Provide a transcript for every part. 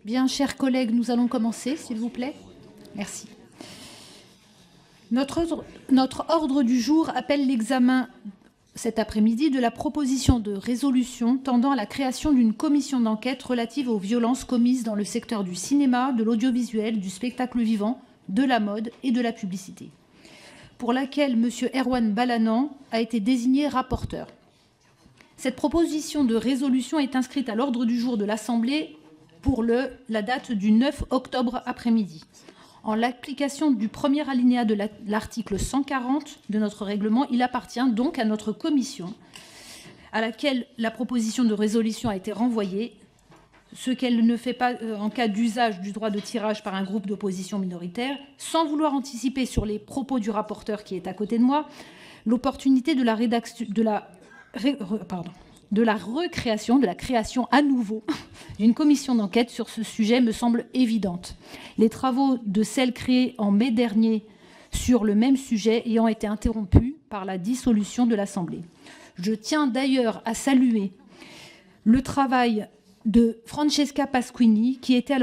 Bien, chers collègues, nous allons commencer, s'il vous plaît. Merci. Notre ordre du jour appelle l'examen cet après-midi de la proposition de résolution tendant à la création d'une commission d'enquête relative aux violences commises dans le secteur du cinéma, de l'audiovisuel, du spectacle vivant, de la mode et de la publicité, pour laquelle M. Erwan Balanant a été désigné rapporteur. Cette proposition de résolution est inscrite à l'ordre du jour de l'Assemblée pour la date du 9 octobre après-midi. En l'application du premier alinéa de l'article 140 de notre règlement, il appartient donc à notre commission, à laquelle la proposition de résolution a été renvoyée, ce qu'elle ne fait pas en cas d'usage du droit de tirage par un groupe d'opposition minoritaire, sans vouloir anticiper sur les propos du rapporteur qui est à côté de moi, l'opportunité de la création à nouveau d'une commission d'enquête sur ce sujet me semble évidente. Les travaux de celle créée en mai dernier sur le même sujet ayant été interrompus par la dissolution de l'Assemblée. Je tiens d'ailleurs à saluer le travail de Francesca Pasquini, qui était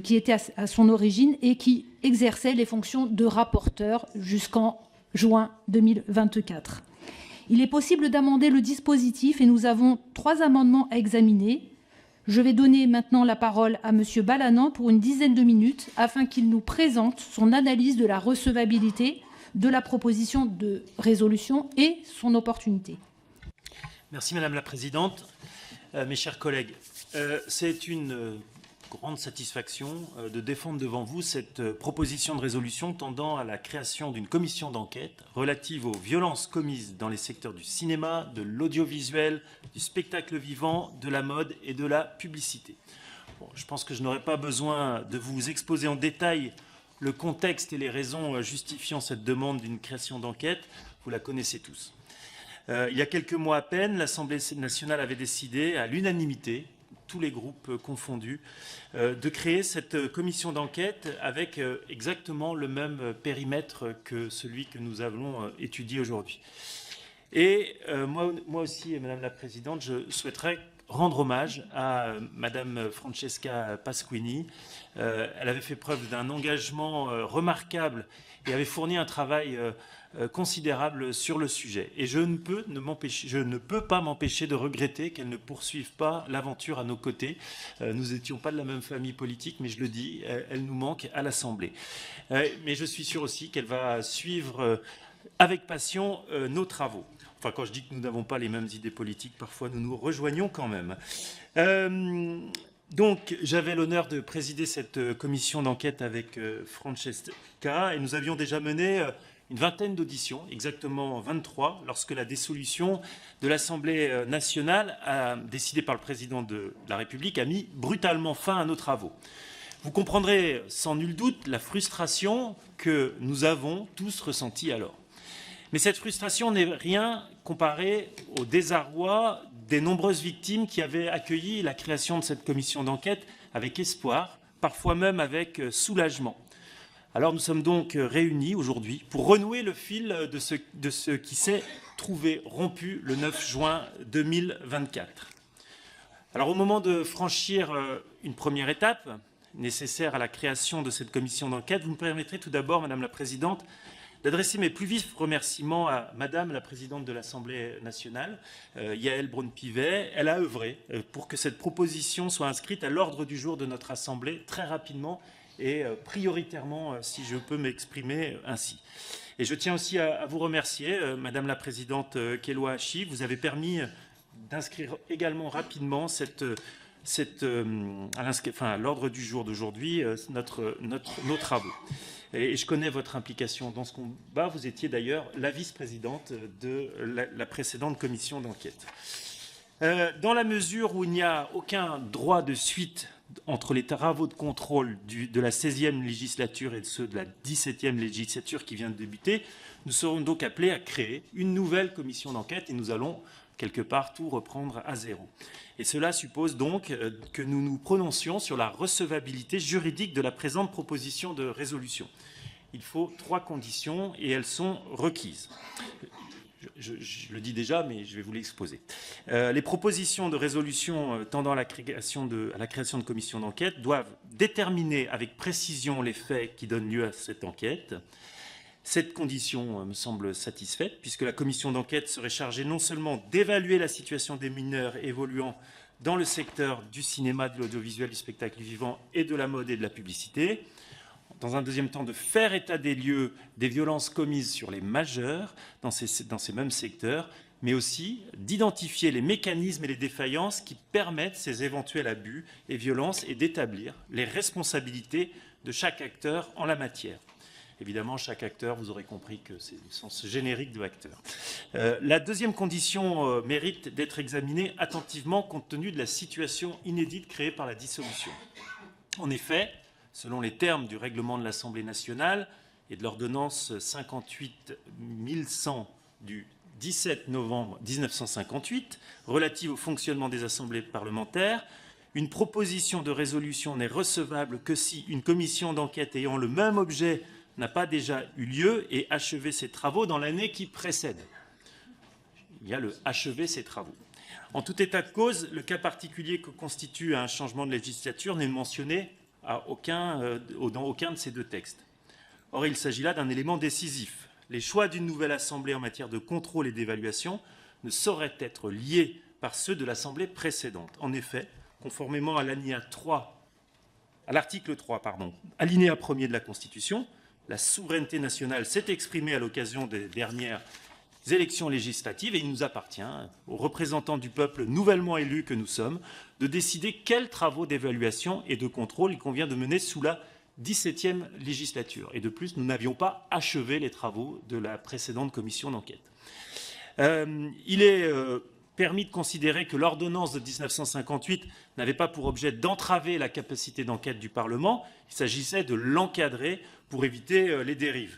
qui était à son origine et qui exerçait les fonctions de rapporteur jusqu'en juin 2024. Il est possible d'amender le dispositif et nous avons 3 amendements à examiner. Je vais donner maintenant la parole à M. Balanant pour une dizaine de minutes afin qu'il nous présente son analyse de la recevabilité de la proposition de résolution et son opportunité. Merci Madame la Présidente. Mes chers collègues, c'est une grande satisfaction de défendre devant vous cette proposition de résolution tendant à la création d'une commission d'enquête relative aux violences commises dans les secteurs du cinéma, de l'audiovisuel, du spectacle vivant, de la mode et de la publicité. Bon, je pense que je n'aurai pas besoin de vous exposer en détail le contexte et les raisons justifiant cette demande d'une création d'enquête. Vous la connaissez tous. Il y a quelques mois à peine, l'Assemblée nationale avait décidé à l'unanimité, tous les groupes confondus, de créer cette commission d'enquête avec exactement le même périmètre que celui que nous allons étudier aujourd'hui. Et moi aussi, Madame la Présidente, je souhaiterais rendre hommage à Madame Francesca Pasquini. Elle avait fait preuve d'un engagement remarquable et avait fourni un travail considérable sur le sujet. Et je ne peux pas m'empêcher de regretter qu'elle ne poursuive pas l'aventure à nos côtés. Nous n'étions pas de la même famille politique, mais je le dis, elle nous manque à l'Assemblée. Mais je suis sûr aussi qu'elle va suivre avec passion nos travaux. Enfin, quand je dis que nous n'avons pas les mêmes idées politiques, parfois nous nous rejoignons quand même. Donc, j'avais l'honneur de présider cette commission d'enquête avec Francesca, et nous avions déjà mené une vingtaine d'auditions, exactement 23, lorsque la dissolution de l'Assemblée nationale, décidée par le président de la République, a mis brutalement fin à nos travaux. Vous comprendrez sans nul doute la frustration que nous avons tous ressentie alors. Mais cette frustration n'est rien comparée au désarroi des nombreuses victimes qui avaient accueilli la création de cette commission d'enquête avec espoir, parfois même avec soulagement. Alors nous sommes donc réunis aujourd'hui pour renouer le fil de ce qui s'est trouvé rompu le 9 juin 2024. Alors au moment de franchir une première étape nécessaire à la création de cette commission d'enquête, vous me permettrez tout d'abord, Madame la Présidente, d'adresser mes plus vifs remerciements à Madame la Présidente de l'Assemblée nationale, Yaël Braun-Pivet. Elle a œuvré pour que cette proposition soit inscrite à l'ordre du jour de notre Assemblée très rapidement et prioritairement, si je peux m'exprimer ainsi. Et je tiens aussi à vous remercier, Madame la Présidente Kéloa Hachi. Vous avez permis d'inscrire également rapidement à l'ordre du jour d'aujourd'hui nos travaux. Et je connais votre implication dans ce combat. Vous étiez d'ailleurs la vice-présidente de la précédente commission d'enquête. Dans la mesure où il n'y a aucun droit de suite entre les travaux de contrôle de la 16e législature et ceux de la 17e législature qui vient de débuter, nous serons donc appelés à créer une nouvelle commission d'enquête et nous allons quelque part tout reprendre à zéro. Et cela suppose donc que nous nous prononcions sur la recevabilité juridique de la présente proposition de résolution. Il faut 3 conditions et elles sont requises. Je le dis déjà, mais je vais vous l'exposer. Les propositions de résolution tendant à la création de commissions d'enquête doivent déterminer avec précision les faits qui donnent lieu à cette enquête. Cette condition me semble satisfaite, puisque la commission d'enquête serait chargée non seulement d'évaluer la situation des mineurs évoluant dans le secteur du cinéma, de l'audiovisuel, du spectacle vivant et de la mode et de la publicité, dans un deuxième temps de faire état des lieux des violences commises sur les majeurs dans ces mêmes secteurs, mais aussi d'identifier les mécanismes et les défaillances qui permettent ces éventuels abus et violences et d'établir les responsabilités de chaque acteur en la matière. Évidemment, chaque acteur, vous aurez compris que c'est le sens générique de acteur. La deuxième condition mérite d'être examinée attentivement compte tenu de la situation inédite créée par la dissolution. En effet, selon les termes du règlement de l'Assemblée nationale et de l'ordonnance 58-1100 du 17 novembre 1958, relative au fonctionnement des assemblées parlementaires, une proposition de résolution n'est recevable que si une commission d'enquête ayant le même objet n'a pas déjà eu lieu et achevé ses travaux dans l'année qui précède. Il y a le « achever ses travaux ». En tout état de cause, le cas particulier que constitue un changement de législature n'est mentionné dans aucun de ces deux textes. Or, il s'agit là d'un élément décisif. Les choix d'une nouvelle assemblée en matière de contrôle et d'évaluation ne sauraient être liés par ceux de l'assemblée précédente. En effet, conformément à l'article 3, alinéa 1er de la Constitution, la souveraineté nationale s'est exprimée à l'occasion des dernières élections législatives et il nous appartient, aux représentants du peuple nouvellement élus que nous sommes, de décider quels travaux d'évaluation et de contrôle il convient de mener sous la 17e législature. Et de plus, nous n'avions pas achevé les travaux de la précédente commission d'enquête. Il est permis de considérer que l'ordonnance de 1958 n'avait pas pour objet d'entraver la capacité d'enquête du Parlement, il s'agissait de l'encadrer pour éviter les dérives.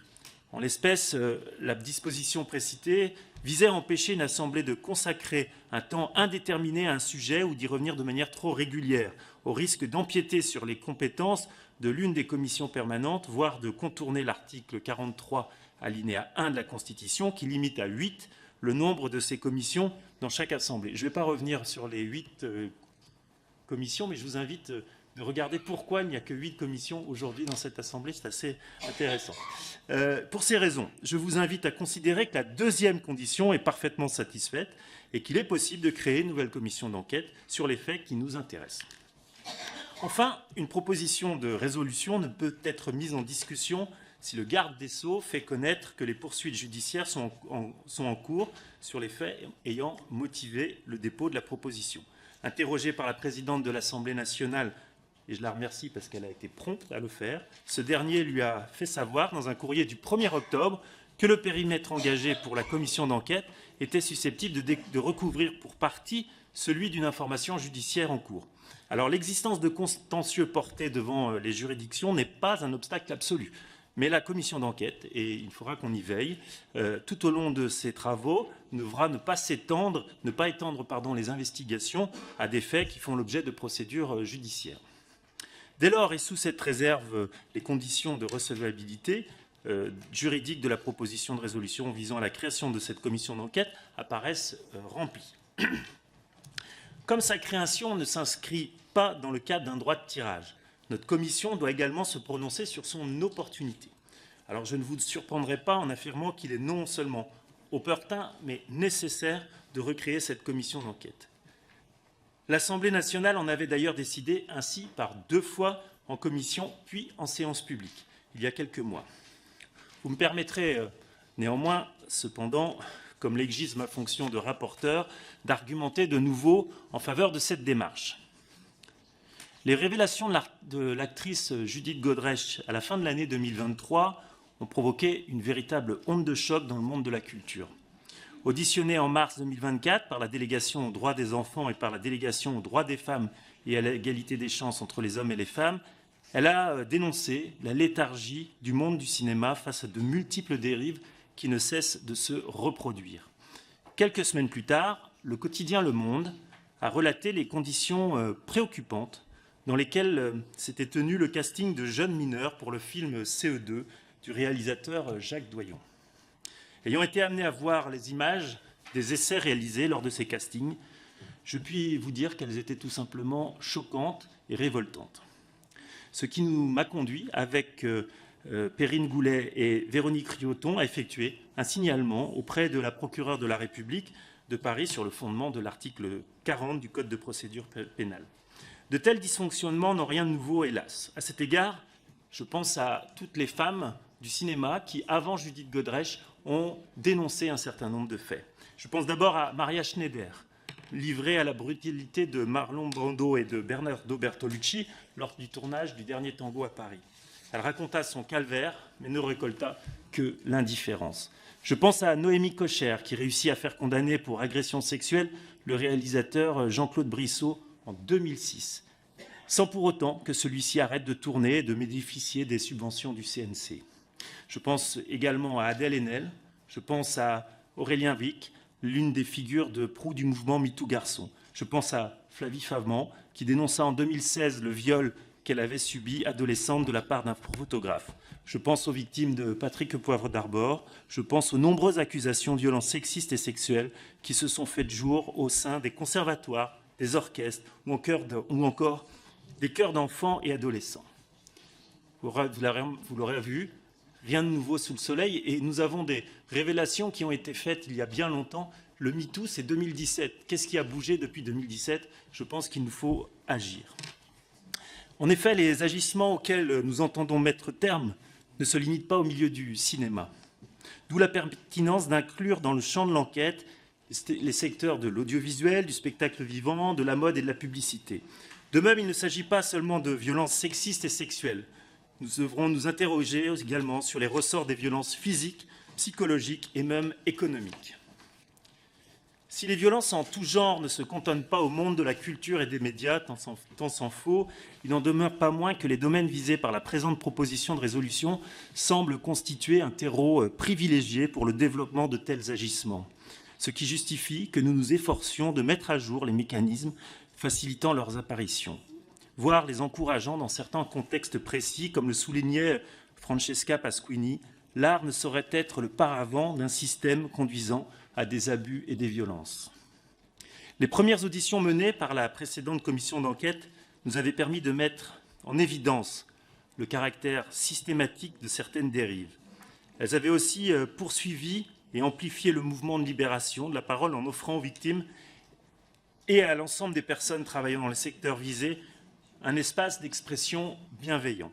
En l'espèce, la disposition précitée visait à empêcher une assemblée de consacrer un temps indéterminé à un sujet ou d'y revenir de manière trop régulière, au risque d'empiéter sur les compétences de l'une des commissions permanentes, voire de contourner l'article 43 alinéa 1 de la Constitution qui limite à 8 le nombre de ces commissions dans chaque assemblée. Je ne vais pas revenir sur les 8 commissions, mais je vous invite de regarder pourquoi il n'y a que 8 commissions aujourd'hui dans cette assemblée. C'est assez intéressant. Pour ces raisons, je vous invite à considérer que la deuxième condition est parfaitement satisfaite et qu'il est possible de créer une nouvelle commission d'enquête sur les faits qui nous intéressent. Enfin, une proposition de résolution ne peut être mise en discussion si le garde des Sceaux fait connaître que les poursuites judiciaires sont en cours sur les faits ayant motivé le dépôt de la proposition. Interrogé par la présidente de l'Assemblée nationale, et je la remercie parce qu'elle a été prompte à le faire, ce dernier lui a fait savoir dans un courrier du 1er octobre que le périmètre engagé pour la commission d'enquête était susceptible de recouvrir pour partie celui d'une information judiciaire en cours. Alors l'existence de contentieux portés devant les juridictions n'est pas un obstacle absolu. Mais la commission d'enquête, et il faudra qu'on y veille, tout au long de ses travaux, devra ne pas étendre les investigations à des faits qui font l'objet de procédures judiciaires. Dès lors, et sous cette réserve, les conditions de recevabilité juridique de la proposition de résolution visant à la création de cette commission d'enquête apparaissent remplies. Comme sa création ne s'inscrit pas dans le cadre d'un droit de tirage, notre commission doit également se prononcer sur son opportunité. Alors je ne vous surprendrai pas en affirmant qu'il est non seulement opportun, mais nécessaire de recréer cette commission d'enquête. L'Assemblée nationale en avait d'ailleurs décidé ainsi par 2 fois en commission, puis en séance publique, il y a quelques mois. Vous me permettrez néanmoins, cependant, comme l'exige ma fonction de rapporteur, d'argumenter de nouveau en faveur de cette démarche. Les révélations de l'actrice Judith Godrèche à la fin de l'année 2023 ont provoqué une véritable onde de choc dans le monde de la culture. Auditionnée en mars 2024 par la délégation aux droits des enfants et par la délégation aux droits des femmes et à l'égalité des chances entre les hommes et les femmes, elle a dénoncé la léthargie du monde du cinéma face à de multiples dérives qui ne cessent de se reproduire. Quelques semaines plus tard, le quotidien Le Monde a relaté les conditions préoccupantes dans lesquelles s'était tenu le casting de jeunes mineurs pour le film CE2 du réalisateur Jacques Doyon. Ayant été amené à voir les images des essais réalisés lors de ces castings, je puis vous dire qu'elles étaient tout simplement choquantes et révoltantes. Ce qui m'a conduit, avec Perrine Goulet et Véronique Rioton, à effectuer un signalement auprès de la procureure de la République de Paris sur le fondement de l'article 40 du Code de procédure pénale. De tels dysfonctionnements n'ont rien de nouveau, hélas. À cet égard, je pense à toutes les femmes du cinéma qui, avant Judith Godrèche, ont dénoncé un certain nombre de faits. Je pense d'abord à Maria Schneider, livrée à la brutalité de Marlon Brando et de Bernardo Bertolucci lors du tournage du dernier Tango à Paris. Elle raconta son calvaire, mais ne récolta que l'indifférence. Je pense à Noémie Cocher, qui réussit à faire condamner pour agression sexuelle le réalisateur Jean-Claude Brissot en 2006, sans pour autant que celui-ci arrête de tourner et de bénéficier des subventions du CNC. Je pense également à Adèle Haenel, je pense à Aurélien Vic, l'une des figures de proue du mouvement MeToo Garçon. Je pense à Flavie Favement, qui dénonça en 2016 le viol qu'elle avait subi adolescente de la part d'un photographe. Je pense aux victimes de Patrick Poivre d'Arvor. Je pense aux nombreuses accusations de violences sexistes et sexuelles qui se sont faites jour au sein des conservatoires, des orchestres ou encore des chœurs d'enfants et adolescents. Vous l'aurez vu, rien de nouveau sous le soleil, et nous avons des révélations qui ont été faites il y a bien longtemps. Le MeToo, c'est 2017. Qu'est-ce qui a bougé depuis 2017? Je pense qu'il nous faut agir. En effet, les agissements auxquels nous entendons mettre terme ne se limitent pas au milieu du cinéma. D'où la pertinence d'inclure dans le champ de l'enquête les secteurs de l'audiovisuel, du spectacle vivant, de la mode et de la publicité. De même, il ne s'agit pas seulement de violences sexistes et sexuelles. Nous devrons nous interroger également sur les ressorts des violences physiques, psychologiques et même économiques. Si les violences en tout genre ne se cantonnent pas au monde de la culture et des médias, tant s'en faut, il n'en demeure pas moins que les domaines visés par la présente proposition de résolution semblent constituer un terreau privilégié pour le développement de tels agissements, ce qui justifie que nous nous efforcions de mettre à jour les mécanismes facilitant leurs apparitions, voire les encourageant dans certains contextes précis, comme le soulignait Francesca Pasquini. L'art ne saurait être le paravent d'un système conduisant à des abus et des violences. Les premières auditions menées par la précédente commission d'enquête nous avaient permis de mettre en évidence le caractère systématique de certaines dérives. Elles avaient aussi poursuivi et amplifié le mouvement de libération de la parole en offrant aux victimes et à l'ensemble des personnes travaillant dans les secteurs visés un espace d'expression bienveillant.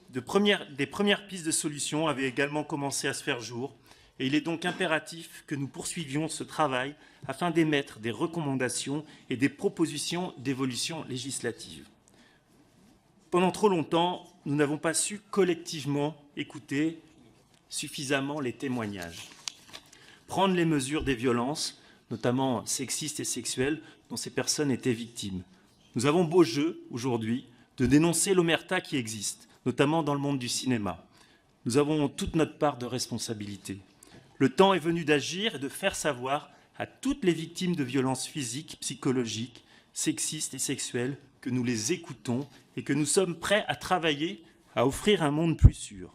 Des premières pistes de solutions avaient également commencé à se faire jour, et il est donc impératif que nous poursuivions ce travail afin d'émettre des recommandations et des propositions d'évolution législative. Pendant trop longtemps, nous n'avons pas su collectivement écouter suffisamment les témoignages, prendre les mesures des violences, notamment sexistes et sexuelles, dont ces personnes étaient victimes. Nous avons beau jeu, aujourd'hui, de dénoncer l'omerta qui existe, notamment dans le monde du cinéma. Nous avons toute notre part de responsabilité. Le temps est venu d'agir et de faire savoir à toutes les victimes de violences physiques, psychologiques, sexistes et sexuelles que nous les écoutons et que nous sommes prêts à travailler à offrir un monde plus sûr.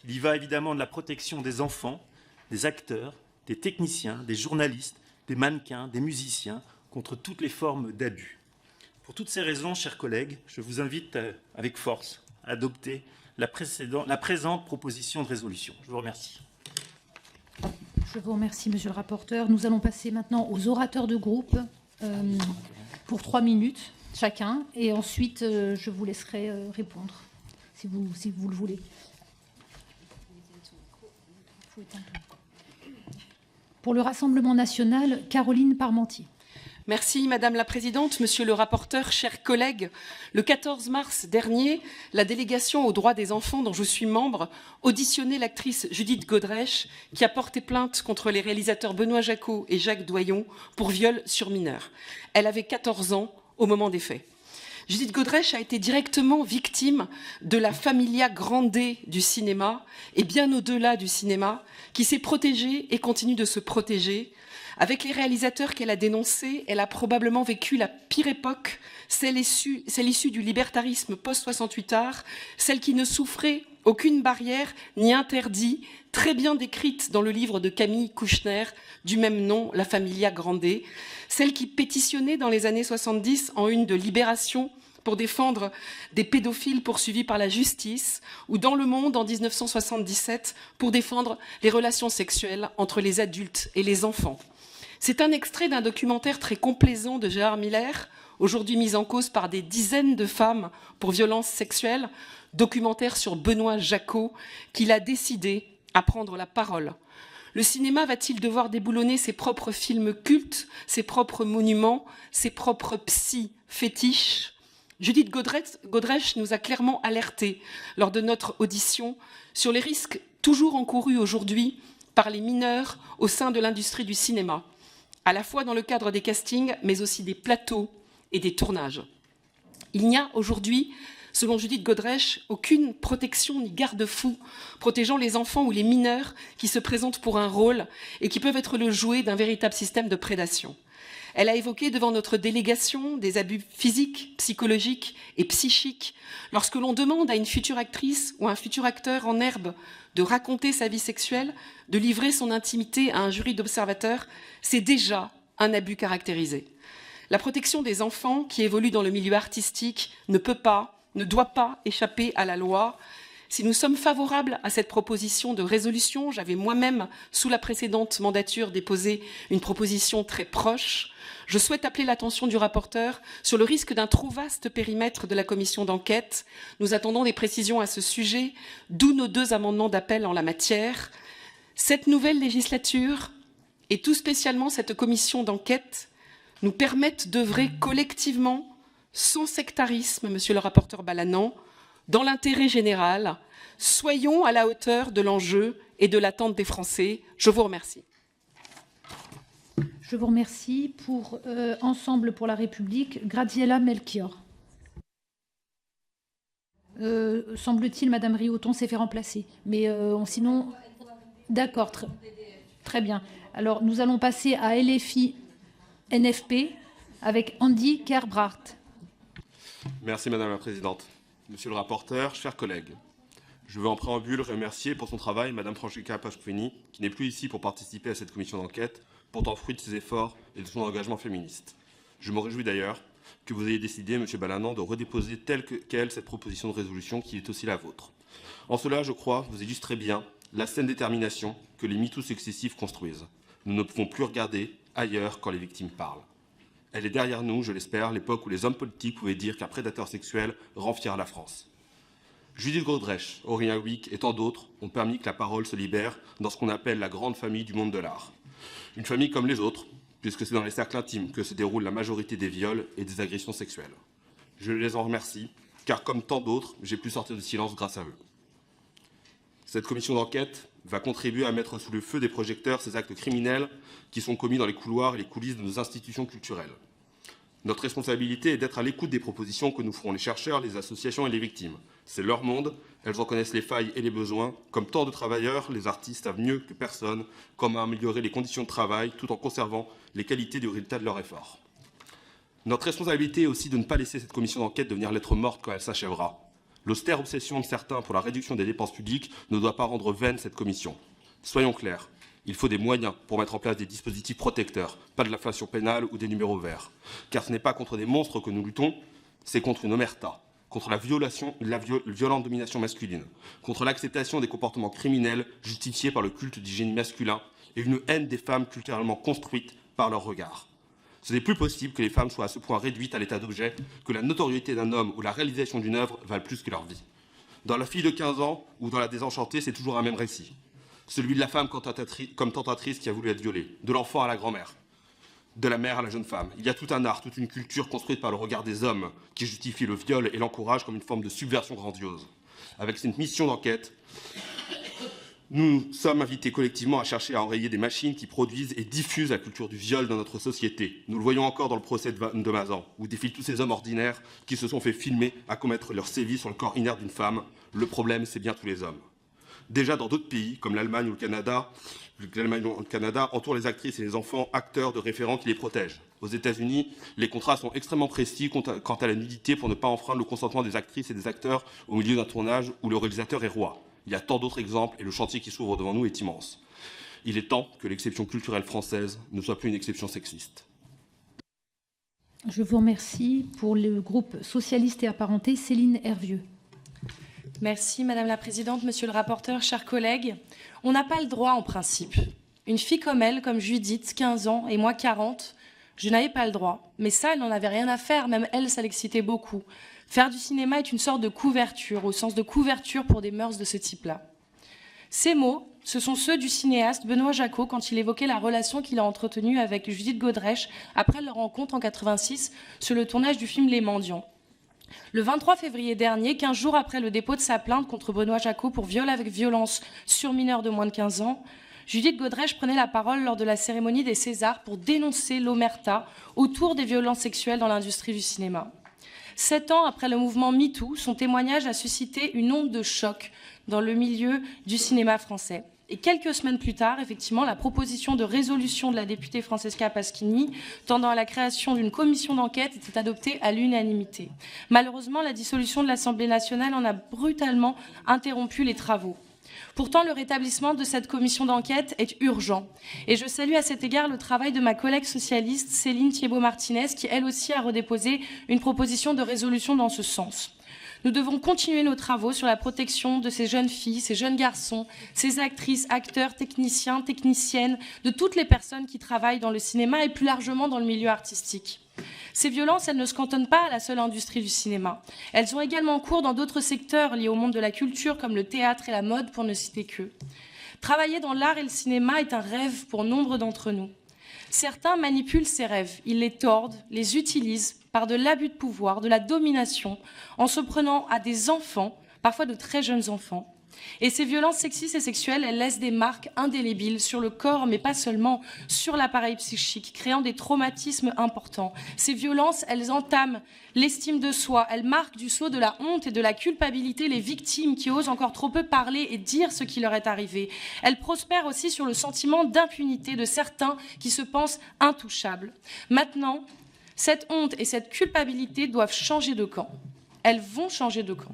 Il y va évidemment de la protection des enfants, des acteurs, des techniciens, des journalistes, des mannequins, des musiciens, contre toutes les formes d'abus. Pour toutes ces raisons, chers collègues, je vous invite avec force à adopter la présente proposition de résolution. Je vous remercie. Je vous remercie, monsieur le rapporteur. Nous allons passer maintenant aux orateurs de groupe pour 3 minutes chacun. Et ensuite, je vous laisserai répondre, si vous le voulez. Pour le Rassemblement national, Caroline Parmentier. Merci Madame la Présidente, Monsieur le rapporteur, chers collègues. Le 14 mars dernier, la délégation aux droits des enfants dont je suis membre auditionnait l'actrice Judith Godrèche qui a porté plainte contre les réalisateurs Benoît Jacot et Jacques Doyon pour viol sur mineur. Elle avait 14 ans au moment des faits. Judith Godrèche a été directement victime de la familia grande du cinéma et bien au-delà du cinéma, qui s'est protégée et continue de se protéger. Avec les réalisateurs qu'elle a dénoncés, elle a probablement vécu la pire époque, celle issue du libertarisme post-68 art, celle qui ne souffrait aucune barrière ni interdit, très bien décrite dans le livre de Camille Kouchner, du même nom, La Familia Grande, celle qui pétitionnait dans les années 70 en une de Libération pour défendre des pédophiles poursuivis par la justice, ou dans Le Monde en 1977 pour défendre les relations sexuelles entre les adultes et les enfants. C'est un extrait d'un documentaire très complaisant de Gérard Miller, aujourd'hui mis en cause par des dizaines de femmes pour violences sexuelles, documentaire sur Benoît Jacot, qu'il a décidé à prendre la parole. Le cinéma va-t-il devoir déboulonner ses propres films cultes, ses propres monuments, ses propres psy-fétiches ? Judith Godrèche nous a clairement alertés lors de notre audition sur les risques toujours encourus aujourd'hui par les mineurs au sein de l'industrie du cinéma, à la fois dans le cadre des castings, mais aussi des plateaux et des tournages. Il n'y a aujourd'hui, selon Judith Godrèche, aucune protection ni garde-fou protégeant les enfants ou les mineurs qui se présentent pour un rôle et qui peuvent être le jouet d'un véritable système de prédation. Elle a évoqué devant notre délégation des abus physiques, psychologiques et psychiques. Lorsque l'on demande à une future actrice ou un futur acteur en herbe de raconter sa vie sexuelle, de livrer son intimité à un jury d'observateurs, c'est déjà un abus caractérisé. La protection des enfants qui évoluent dans le milieu artistique ne doit pas échapper à la loi. Si nous sommes favorables à cette proposition de résolution, j'avais moi-même, sous la précédente mandature, déposé une proposition très proche. Je souhaite appeler l'attention du rapporteur sur le risque d'un trop vaste périmètre de la commission d'enquête. Nous attendons des précisions à ce sujet, d'où nos 2 amendements d'appel en la matière. Cette nouvelle législature, et tout spécialement cette commission d'enquête, nous permettent d'œuvrer collectivement, sans sectarisme, monsieur le rapporteur Balanant, dans l'intérêt général. Soyons à la hauteur de l'enjeu et de l'attente des Français. Je vous remercie. Je vous remercie. Pour Ensemble pour la République, Graziella Melchior. Semble-t-il, Madame Riotton s'est fait remplacer. Mais sinon... D'accord, très bien. Alors, nous allons passer à LFI NFP avec Andy Kerbracht. Merci Madame la Présidente. Monsieur le rapporteur, chers collègues, je veux en préambule remercier pour son travail Madame Francesca Pasquini, qui n'est plus ici pour participer à cette commission d'enquête, pourtant fruit de ses efforts et de son engagement féministe. Je me réjouis d'ailleurs que vous ayez décidé, Monsieur Balanant, de redéposer telle quelle cette proposition de résolution qui est aussi la vôtre. En cela, je crois, vous illustrez bien la saine détermination que les MeToo successifs construisent. Nous ne pouvons plus regarder ailleurs quand les victimes parlent. Elle est derrière nous, je l'espère, l'époque où les hommes politiques pouvaient dire qu'un prédateur sexuel rend fière la France. Judith Godrèche, Aurélien Wick et tant d'autres ont permis que la parole se libère dans ce qu'on appelle la grande famille du monde de l'art. Une famille comme les autres, puisque c'est dans les cercles intimes que se déroule la majorité des viols et des agressions sexuelles. Je les en remercie, car comme tant d'autres, j'ai pu sortir du silence grâce à eux. Cette commission d'enquête va contribuer à mettre sous le feu des projecteurs ces actes criminels qui sont commis dans les couloirs et les coulisses de nos institutions culturelles. Notre responsabilité est d'être à l'écoute des propositions que nous feront les chercheurs, les associations et les victimes. C'est leur monde, elles en connaissent les failles et les besoins. Comme tant de travailleurs, les artistes savent mieux que personne comment améliorer les conditions de travail tout en conservant les qualités du résultat de leur effort. Notre responsabilité est aussi de ne pas laisser cette commission d'enquête devenir lettre morte quand elle s'achèvera. L'austère obsession de certains pour la réduction des dépenses publiques ne doit pas rendre vaine cette commission. Soyons clairs, il faut des moyens pour mettre en place des dispositifs protecteurs, pas de l'inflation pénale ou des numéros verts. Car ce n'est pas contre des monstres que nous luttons, c'est contre une omerta, contre la violente domination masculine, contre l'acceptation des comportements criminels justifiés par le culte du génie masculin et une haine des femmes culturellement construites par leur regard. Ce n'est plus possible que les femmes soient à ce point réduites à l'état d'objet, que la notoriété d'un homme ou la réalisation d'une œuvre valent plus que leur vie. Dans La fille de 15 ans ou dans La désenchantée, c'est toujours un même récit. Celui de la femme comme tentatrice qui a voulu être violée, de l'enfant à la grand-mère, de la mère à la jeune femme. Il y a tout un art, toute une culture construite par le regard des hommes qui justifie le viol et l'encourage comme une forme de subversion grandiose. Avec cette mission d'enquête, nous sommes invités collectivement à chercher à enrayer des machines qui produisent et diffusent la culture du viol dans notre société. Nous le voyons encore dans le procès de Mazan, où défilent tous ces hommes ordinaires qui se sont fait filmer à commettre leurs sévices sur le corps inerte d'une femme. Le problème, c'est bien tous les hommes. Déjà dans d'autres pays, comme l'Allemagne ou le Canada entourent les actrices et les enfants acteurs de référents qui les protègent. Aux États-Unis, les contrats sont extrêmement précis quant à la nudité pour ne pas enfreindre le consentement des actrices et des acteurs au milieu d'un tournage où le réalisateur est roi. Il y a tant d'autres exemples et le chantier qui s'ouvre devant nous est immense. Il est temps que l'exception culturelle française ne soit plus une exception sexiste. Je vous remercie. Pour le groupe socialiste et apparenté, Céline Hervieux. Merci Madame la Présidente, Monsieur le rapporteur, chers collègues. On n'a pas le droit en principe. Une fille comme elle, comme Judith, 15 ans, et moi 40, je n'avais pas le droit. Mais ça, elle n'en avait rien à faire, même elle, ça l'excitait beaucoup. Faire du cinéma est une sorte de couverture, au sens de couverture pour des mœurs de ce type-là. Ces mots, ce sont ceux du cinéaste Benoît Jacot quand il évoquait la relation qu'il a entretenue avec Judith Godrèche après leur rencontre en 86 sur le tournage du film Les Mendiants. Le 23 février dernier, 15 jours après le dépôt de sa plainte contre Benoît Jacot pour viol avec violence sur mineur de moins de 15 ans, Judith Godrèche prenait la parole lors de la cérémonie des Césars pour dénoncer l'omerta autour des violences sexuelles dans l'industrie du cinéma. 7 ans après le mouvement MeToo, son témoignage a suscité une onde de choc dans le milieu du cinéma français. Et quelques semaines plus tard, effectivement, la proposition de résolution de la députée Francesca Pasquini tendant à la création d'une commission d'enquête était adoptée à l'unanimité. Malheureusement, la dissolution de l'Assemblée nationale en a brutalement interrompu les travaux. Pourtant, le rétablissement de cette commission d'enquête est urgent. Et je salue à cet égard le travail de ma collègue socialiste Céline Thiébaut-Martinez, qui elle aussi a redéposé une proposition de résolution dans ce sens. Nous devons continuer nos travaux sur la protection de ces jeunes filles, ces jeunes garçons, ces actrices, acteurs, techniciens, techniciennes, de toutes les personnes qui travaillent dans le cinéma et plus largement dans le milieu artistique. Ces violences, elles ne se cantonnent pas à la seule industrie du cinéma. Elles sont également cours dans d'autres secteurs liés au monde de la culture, comme le théâtre et la mode, pour ne citer qu'eux. Travailler dans l'art et le cinéma est un rêve pour nombre d'entre nous. Certains manipulent ces rêves, ils les tordent, les utilisent par de l'abus de pouvoir, de la domination, en se prenant à des enfants, parfois de très jeunes enfants. Et ces violences sexistes et sexuelles, elles laissent des marques indélébiles sur le corps, mais pas seulement, sur l'appareil psychique, créant des traumatismes importants. Ces violences, elles entament l'estime de soi, elles marquent du sceau de la honte et de la culpabilité les victimes qui osent encore trop peu parler et dire ce qui leur est arrivé. Elles prospèrent aussi sur le sentiment d'impunité de certains qui se pensent intouchables. Maintenant, cette honte et cette culpabilité doivent changer de camp. Elles vont changer de camp.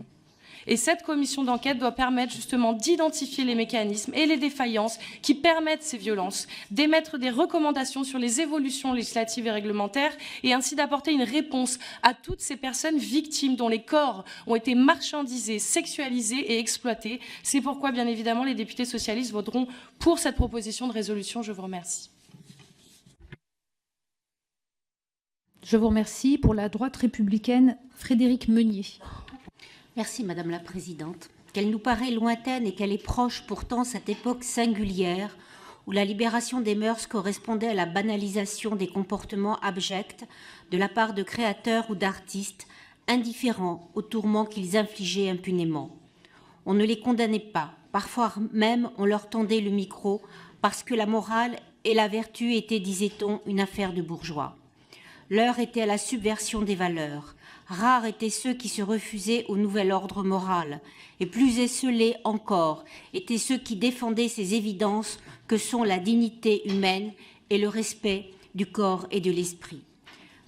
Et cette commission d'enquête doit permettre justement d'identifier les mécanismes et les défaillances qui permettent ces violences, d'émettre des recommandations sur les évolutions législatives et réglementaires et ainsi d'apporter une réponse à toutes ces personnes victimes dont les corps ont été marchandisés, sexualisés et exploités. C'est pourquoi, bien évidemment, les députés socialistes voteront pour cette proposition de résolution. Je vous remercie. Je vous remercie. Pour la droite républicaine, Frédéric Meunier. Merci Madame la Présidente. Qu'elle nous paraît lointaine et qu'elle est proche pourtant cette époque singulière où la libération des mœurs correspondait à la banalisation des comportements abjects de la part de créateurs ou d'artistes indifférents aux tourments qu'ils infligeaient impunément. On ne les condamnait pas, parfois même on leur tendait le micro parce que la morale et la vertu étaient, disait-on, une affaire de bourgeois. L'heure était à la subversion des valeurs. Rares étaient ceux qui se refusaient au nouvel ordre moral, et plus esselés encore étaient ceux qui défendaient ces évidences que sont la dignité humaine et le respect du corps et de l'esprit.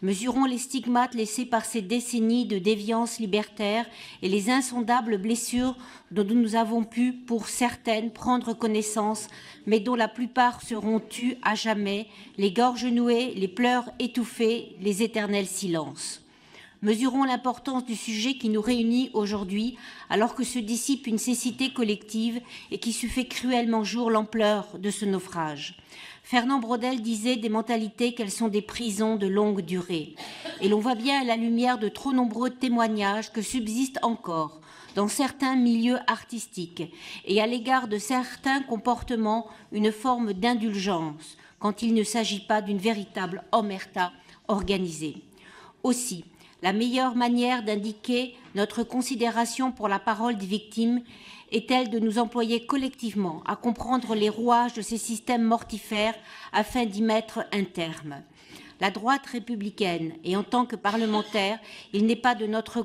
Mesurons les stigmates laissés par ces décennies de déviance libertaire et les insondables blessures dont nous avons pu, pour certaines, prendre connaissance, mais dont la plupart seront tues à jamais, les gorges nouées, les pleurs étouffés, les éternels silences. Mesurons l'importance du sujet qui nous réunit aujourd'hui, alors que se dissipe une cécité collective et qui se fait cruellement jour l'ampleur de ce naufrage. Fernand Braudel disait des mentalités qu'elles sont des prisons de longue durée. Et l'on voit bien à la lumière de trop nombreux témoignages que subsistent encore, dans certains milieux artistiques, et à l'égard de certains comportements, une forme d'indulgence, quand il ne s'agit pas d'une véritable omerta organisée. Aussi, la meilleure manière d'indiquer notre considération pour la parole des victimes est-elle de nous employer collectivement à comprendre les rouages de ces systèmes mortifères afin d'y mettre un terme. La droite républicaine, et en tant que parlementaire, il n'est pas de notre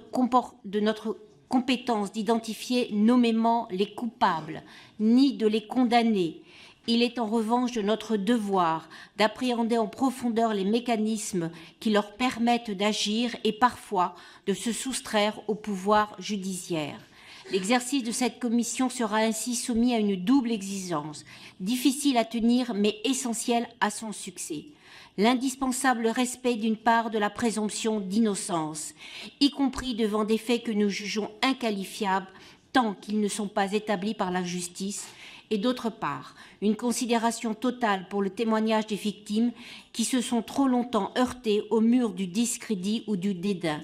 compétence d'identifier nommément les coupables, ni de les condamner, Il est en revanche de notre devoir d'appréhender en profondeur les mécanismes qui leur permettent d'agir et parfois de se soustraire au pouvoir judiciaire. L'exercice de cette commission sera ainsi soumis à une double exigence, difficile à tenir mais essentielle à son succès. L'indispensable respect d'une part de la présomption d'innocence, y compris devant des faits que nous jugeons inqualifiables tant qu'ils ne sont pas établis par la justice, et d'autre part, une considération totale pour le témoignage des victimes qui se sont trop longtemps heurtées au mur du discrédit ou du dédain.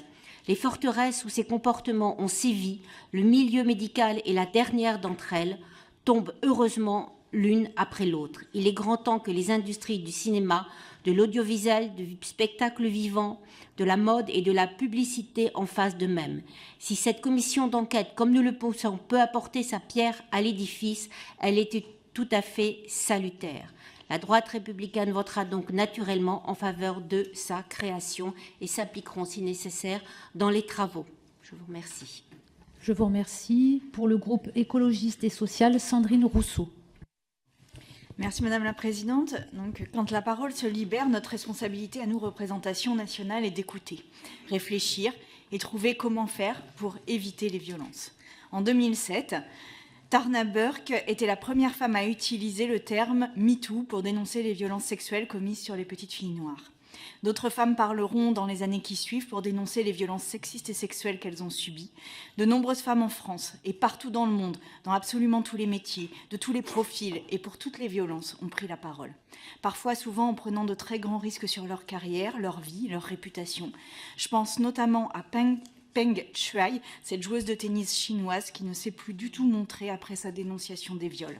Les forteresses où ces comportements ont sévi, le milieu médical est la dernière d'entre elles, tombent heureusement l'une après l'autre. Il est grand temps que les industries du cinéma, de l'audiovisuel, du spectacle vivant, de la mode et de la publicité en fassent de même. Si cette commission d'enquête, comme nous le pensons, peut apporter sa pierre à l'édifice, elle était tout à fait salutaire. La droite républicaine votera donc naturellement en faveur de sa création et s'appliqueront si nécessaire dans les travaux. Je vous remercie. Je vous remercie. Pour le groupe écologiste et social, Sandrine Rousseau. Merci Madame la Présidente. Donc, quand la parole se libère, notre responsabilité à nous, représentation nationale, est d'écouter, réfléchir et trouver comment faire pour éviter les violences. En 2007, Tarna Burke était la première femme à utiliser le terme MeToo pour dénoncer les violences sexuelles commises sur les petites filles noires. D'autres femmes parleront dans les années qui suivent pour dénoncer les violences sexistes et sexuelles qu'elles ont subies. De nombreuses femmes en France et partout dans le monde, dans absolument tous les métiers, de tous les profils et pour toutes les violences, ont pris la parole. Parfois, souvent en prenant de très grands risques sur leur carrière, leur vie, leur réputation. Je pense notamment à Peng Shuai, cette joueuse de tennis chinoise qui ne s'est plus du tout montrée après sa dénonciation des viols.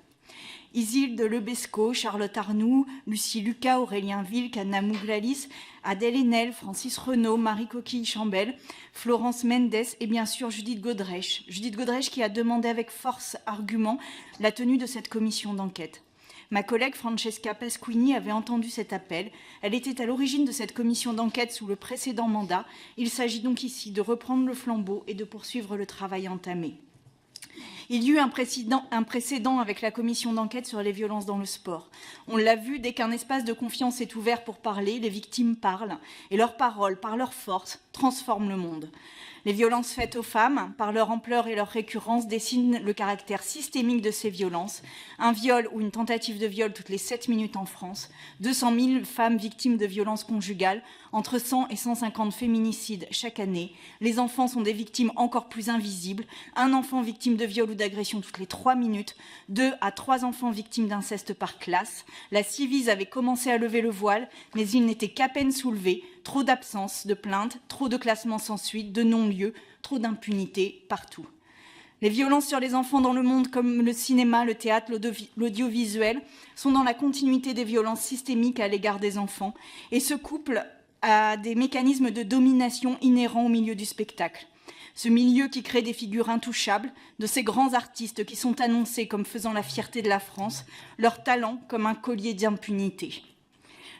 Isilde Lebesco, Charlotte Arnoux, Lucie Lucas, Aurélien Vilk, Anna Mouglalis, Adèle Haenel, Francis Renaud, Marie Coquille-Chambel, Florence Mendes et bien sûr Judith Godrèche. Judith Godrèche qui a demandé avec force argument la tenue de cette commission d'enquête. Ma collègue Francesca Pasquini avait entendu cet appel. Elle était à l'origine de cette commission d'enquête sous le précédent mandat. Il s'agit donc ici de reprendre le flambeau et de poursuivre le travail entamé. Il y a eu un précédent avec la commission d'enquête sur les violences dans le sport. On l'a vu, dès qu'un espace de confiance est ouvert pour parler, les victimes parlent et leurs paroles, par leur force, transforment le monde. Les violences faites aux femmes, par leur ampleur et leur récurrence, dessinent le caractère systémique de ces violences. Un viol ou une tentative de viol toutes les 7 minutes en France, 200 000 femmes victimes de violences conjugales, entre 100 et 150 féminicides chaque année. Les enfants sont des victimes encore plus invisibles. Un enfant victime de viol ou d'agression toutes les 3 minutes, 2 à 3 enfants victimes d'inceste par classe. La Civise avait commencé à lever le voile, mais il n'était qu'à peine soulevé. Trop d'absence de plaintes, trop de classements sans suite, de non-lieux, trop d'impunité partout. Les violences sur les enfants dans le monde, comme le cinéma, le théâtre, l'audiovisuel, sont dans la continuité des violences systémiques à l'égard des enfants et se couplent à des mécanismes de domination inhérents au milieu du spectacle. Ce milieu qui crée des figures intouchables, de ces grands artistes qui sont annoncés comme faisant la fierté de la France, leur talent comme un collier d'impunité.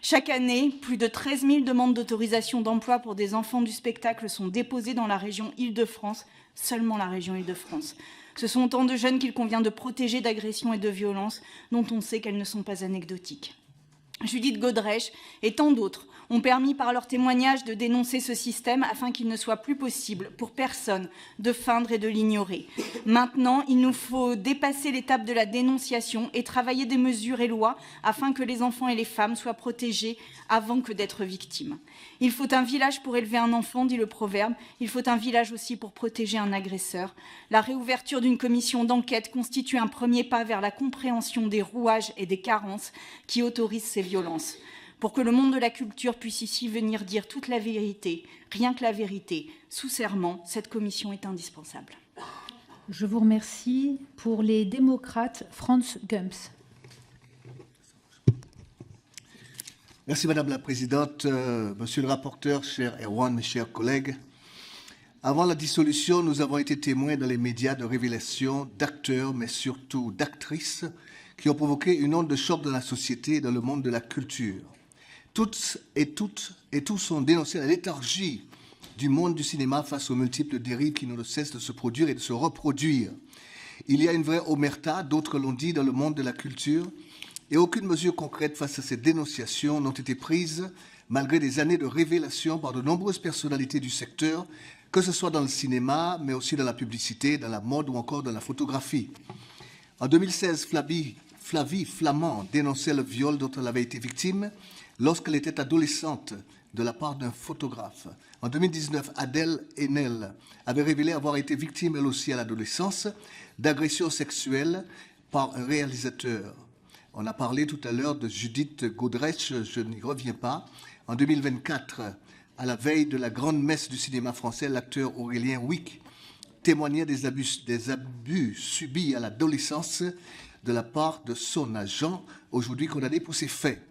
Chaque année, plus de 13 000 demandes d'autorisation d'emploi pour des enfants du spectacle sont déposées dans la région Île-de-France, seulement la région Île-de-France. Ce sont autant de jeunes qu'il convient de protéger d'agressions et de violences dont on sait qu'elles ne sont pas anecdotiques. Judith Godrèche et tant d'autres ont permis par leur témoignage de dénoncer ce système afin qu'il ne soit plus possible pour personne de feindre et de l'ignorer. Maintenant, il nous faut dépasser l'étape de la dénonciation et travailler des mesures et lois afin que les enfants et les femmes soient protégés avant que d'être victimes. Il faut un village pour élever un enfant, dit le proverbe. Il faut un village aussi pour protéger un agresseur. La réouverture d'une commission d'enquête constitue un premier pas vers la compréhension des rouages et des carences qui autorisent ces violences. Pour que le monde de la culture puisse ici venir dire toute la vérité, rien que la vérité, sous serment, cette commission est indispensable. Je vous remercie. Pour les démocrates, Franz Gumps. Merci Madame la Présidente, Monsieur le rapporteur, cher Erwan, mes chers collègues. Avant la dissolution, nous avons été témoins dans les médias de révélations d'acteurs, mais surtout d'actrices, qui ont provoqué une onde de choc dans la société et dans le monde de la culture. Tous ont dénoncé la léthargie du monde du cinéma face aux multiples dérives qui ne cessent de se produire et de se reproduire. Il y a une vraie omerta, d'autres l'ont dit, dans le monde de la culture, Et aucune mesure concrète face à ces dénonciations n'ont été prises malgré des années de révélations par de nombreuses personnalités du secteur, que ce soit dans le cinéma, mais aussi dans la publicité, dans la mode ou encore dans la photographie. En 2016, Flavie Flamand dénonçait le viol dont elle avait été victime lorsqu'elle était adolescente de la part d'un photographe. En 2019, Adèle Haenel avait révélé avoir été victime, elle aussi à l'adolescence, d'agressions sexuelles par un réalisateur. On a parlé tout à l'heure de Judith Godrèche, je n'y reviens pas. En 2024, à la veille de la grande messe du cinéma français, l'acteur Aurélien Wick témoignait des abus subis à l'adolescence de la part de son agent, aujourd'hui condamné pour ces faits.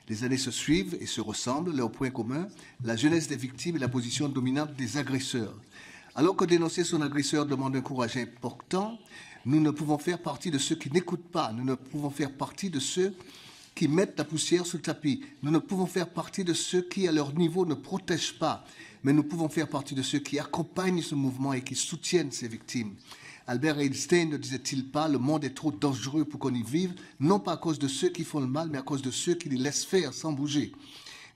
Les années se suivent et se ressemblent, leurs points communs, la jeunesse des victimes et la position dominante des agresseurs. Alors que dénoncer son agresseur demande un courage important, nous ne pouvons faire partie de ceux qui n'écoutent pas, nous ne pouvons faire partie de ceux qui mettent la poussière sous le tapis, nous ne pouvons faire partie de ceux qui, à leur niveau, ne protègent pas, mais nous pouvons faire partie de ceux qui accompagnent ce mouvement et qui soutiennent ces victimes. Albert Einstein ne disait-il pas « Le monde est trop dangereux pour qu'on y vive », non pas à cause de ceux qui font le mal, mais à cause de ceux qui les laissent faire sans bouger.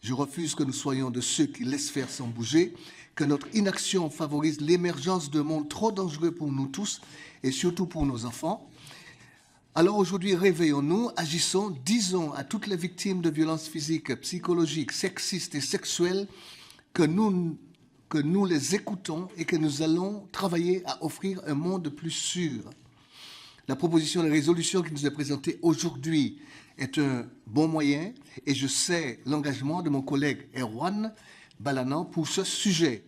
Je refuse que nous soyons de ceux qui laissent faire sans bouger, que notre inaction favorise l'émergence d'un monde trop dangereux pour nous tous et surtout pour nos enfants. Alors aujourd'hui, réveillons-nous, agissons, disons à toutes les victimes de violences physiques, psychologiques, sexistes et sexuelles que nous les écoutons et que nous allons travailler à offrir un monde plus sûr. La proposition de résolution qui nous est présentée aujourd'hui est un bon moyen et je sais l'engagement de mon collègue Erwan Balanant pour ce sujet.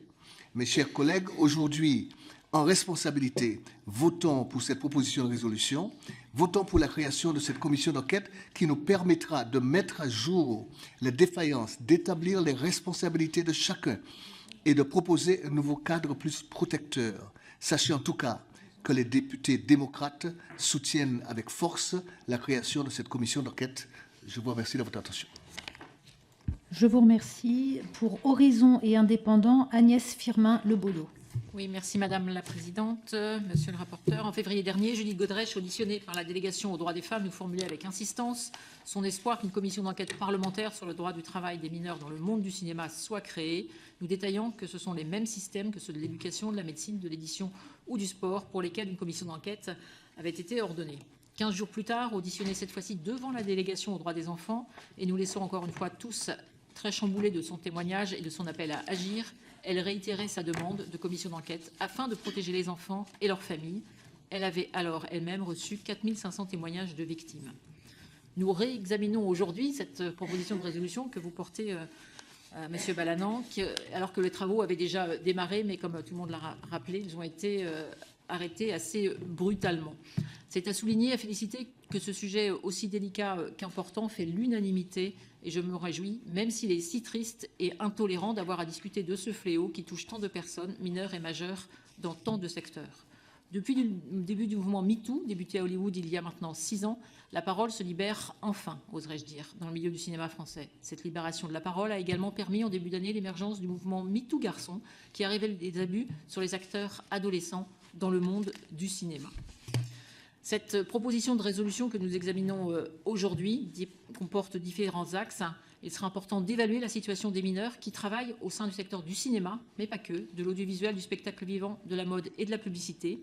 Mes chers collègues, aujourd'hui, en responsabilité, votons pour cette proposition de résolution, votons pour la création de cette commission d'enquête qui nous permettra de mettre à jour les défaillances, d'établir les responsabilités de chacun et de proposer un nouveau cadre plus protecteur. Sachez en tout cas que les députés démocrates soutiennent avec force la création de cette commission d'enquête. Je vous remercie de votre attention. Je vous remercie. Pour Horizon et Indépendants, Agnès Firmin-Lebaudot. Oui, merci Madame la Présidente, Monsieur le rapporteur. En février dernier, Judith Godrèche, auditionnée par la délégation aux droits des femmes, nous formulait avec insistance son espoir qu'une commission d'enquête parlementaire sur le droit du travail des mineurs dans le monde du cinéma soit créée, nous détaillant que ce sont les mêmes systèmes que ceux de l'éducation, de la médecine, de l'édition ou du sport pour lesquels une commission d'enquête avait été ordonnée. 15 jours plus tard, auditionnée cette fois-ci devant la délégation aux droits des enfants, et nous laissons encore une fois tous très chamboulés de son témoignage et de son appel à agir, elle réitérait sa demande de commission d'enquête afin de protéger les enfants et leurs familles. Elle avait alors elle-même reçu 4500 témoignages de victimes. Nous réexaminons aujourd'hui cette proposition de résolution que vous portez, Monsieur Balanant, alors que les travaux avaient déjà démarré, mais comme tout le monde l'a rappelé, ils ont été arrêtés assez brutalement. C'est à souligner, à féliciter que ce sujet aussi délicat qu'important fait l'unanimité, et je me réjouis, même s'il est si triste et intolérant d'avoir à discuter de ce fléau qui touche tant de personnes, mineures et majeures, dans tant de secteurs. Depuis le début du mouvement MeToo, débuté à Hollywood il y a maintenant 6 ans, la parole se libère enfin, oserais-je dire, dans le milieu du cinéma français. Cette libération de la parole a également permis en début d'année l'émergence du mouvement MeToo Garçon, qui a révélé des abus sur les acteurs adolescents dans le monde du cinéma. Cette proposition de résolution que nous examinons aujourd'hui comporte différents axes. Il sera important d'évaluer la situation des mineurs qui travaillent au sein du secteur du cinéma, mais pas que, de l'audiovisuel, du spectacle vivant, de la mode et de la publicité,